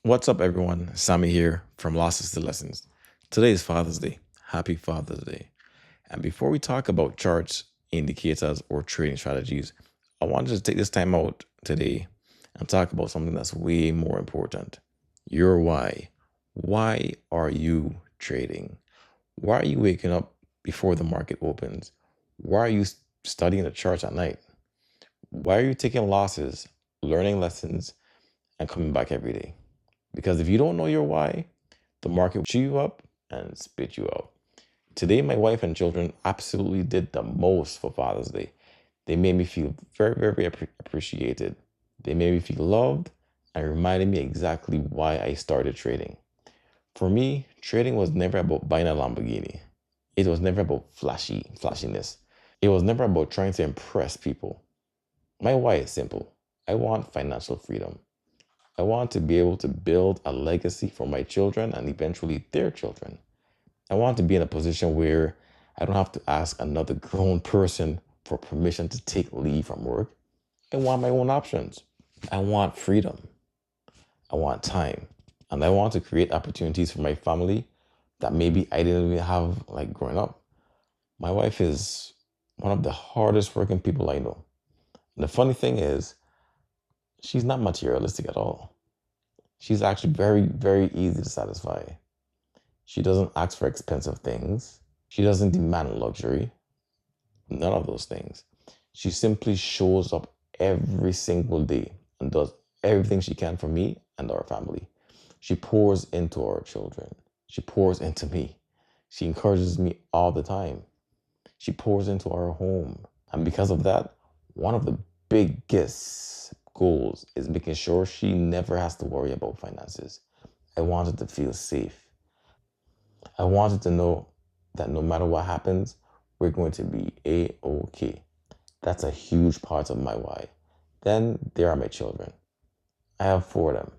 What's up, everyone? Sammy here from Losses to Lessons. Today is Father's Day. Happy Father's Day. And before we talk about charts, indicators, or trading strategies, I wanted to take this time out today and talk about something that's way more important: your why. Why are you trading? Why are you waking up before the market opens? Why are you studying the charts at night? Why are you taking losses, learning lessons, and coming back every day? Because if you don't know your why, the market will chew you up and spit you out. Today, my wife and children absolutely did the most for Father's Day. They made me feel very, very appreciated. They made me feel loved and reminded me exactly why I started trading. For me, trading was never about buying a Lamborghini. It was never about flashiness. It was never about trying to impress people. My why is simple. I want financial freedom. I want to be able to build a legacy for my children and eventually their children. I want to be in a position where I don't have to ask another grown person for permission to take leave from work. I want my own options. I want freedom. I want time. And I want to create opportunities for my family that maybe I didn't even have like growing up. My wife is one of the hardest working people I know. And the funny thing is, she's not materialistic at all. She's actually very, very easy to satisfy. She doesn't ask for expensive things. She doesn't demand luxury. None of those things. She simply shows up every single day and does everything she can for me and our family. She pours into our children. She pours into me. She encourages me all the time. She pours into our home. And because of that, one of the biggest goals is making sure she never has to worry about finances. I wanted to feel safe. I wanted to know that no matter what happens, we're going to be A-OK. That's a huge part of my why. Then there are my children. I have four of them.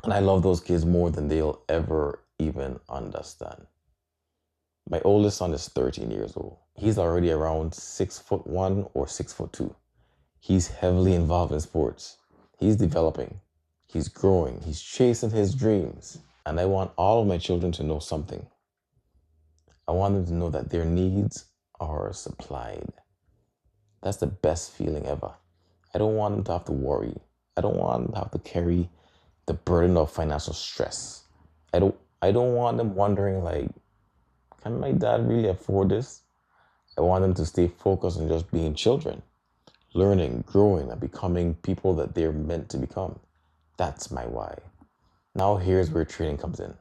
And I love those kids more than they'll ever even understand. My oldest son is 13 years old. He's already around 6'1" or 6'2". He's heavily involved in sports. He's developing. He's growing. He's chasing his dreams. And I want all of my children to know something. I want them to know that their needs are supplied. That's the best feeling ever. I don't want them to have to worry. I don't want them to have to carry the burden of financial stress. I don't want them wondering like, can my dad really afford this? I want them to stay focused on just being children, learning, growing, and becoming people that they're meant to become. That's my why. Now here's where trading comes in.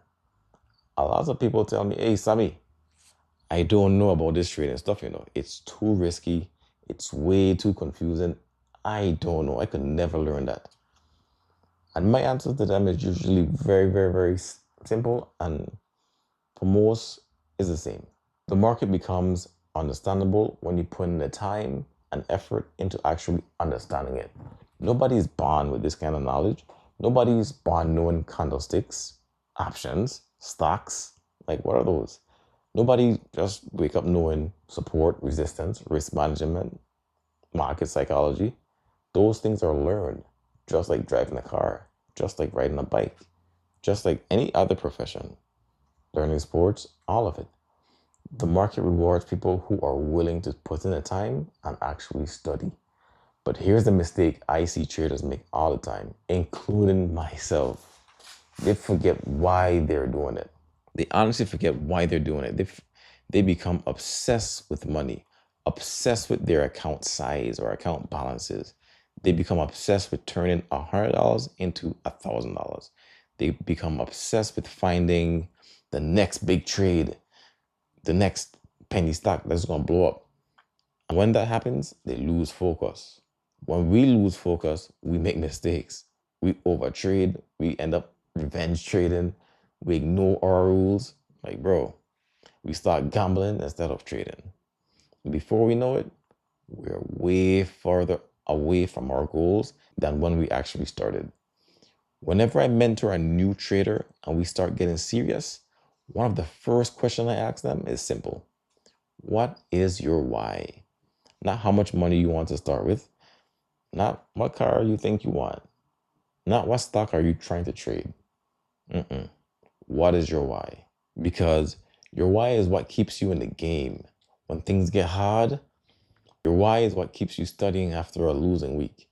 A lot of people tell me, hey Sammy, I don't know about this trading stuff. It's too risky. It's way too confusing. I don't know. I could never learn that. And my answer to them is usually very, very, very simple. And for most, is the same. The market becomes understandable when you put in the time and effort into actually understanding it. Nobody's born with this kind of knowledge. Nobody's born knowing candlesticks, options, stocks. Like, what are those? Nobody just wake up knowing support, resistance, risk management, market psychology. Those things are learned, just like driving a car, just like riding a bike, just like any other profession, learning sports, all of it. The market rewards people who are willing to put in the time and actually study. But here's the mistake I see traders make all the time, including myself. They forget why they're doing it. They honestly forget why they're doing it. They become obsessed with money, obsessed with their account size or account balances. They become obsessed with turning $100 into $1,000. They become obsessed with finding the next big trade, the next penny stock that's going to blow up. And when that happens, they lose focus. When we lose focus, we make mistakes. We overtrade. We end up revenge trading. We ignore our rules. Like, bro, we start gambling instead of trading. Before we know it, we're way further away from our goals than when we actually started. Whenever I mentor a new trader and we start getting serious, one of the first questions I ask them is simple. What is your why? Not how much money you want to start with, not what car you think you want. Not what stock are you trying to trade. Mm-mm. What is your why? Because your why is what keeps you in the game. When things get hard, your why is what keeps you studying after a losing week.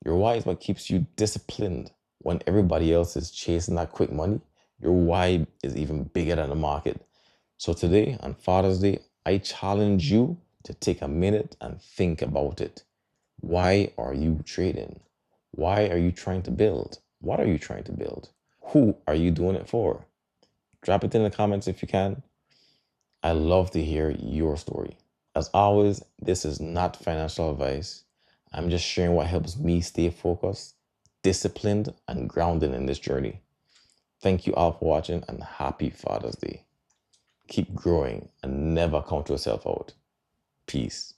Your why is what keeps you disciplined when everybody else is chasing that quick money. Your why is even bigger than the market. So today, on Father's Day, I challenge you to take a minute and think about it. Why are you trading? Why are you trying to build? What are you trying to build? Who are you doing it for? Drop it in the comments if you can. I love to hear your story. As always, this is not financial advice. I'm just sharing what helps me stay focused, disciplined, and grounded in this journey. Thank you all for watching and happy Father's Day. Keep growing and never count yourself out. Peace.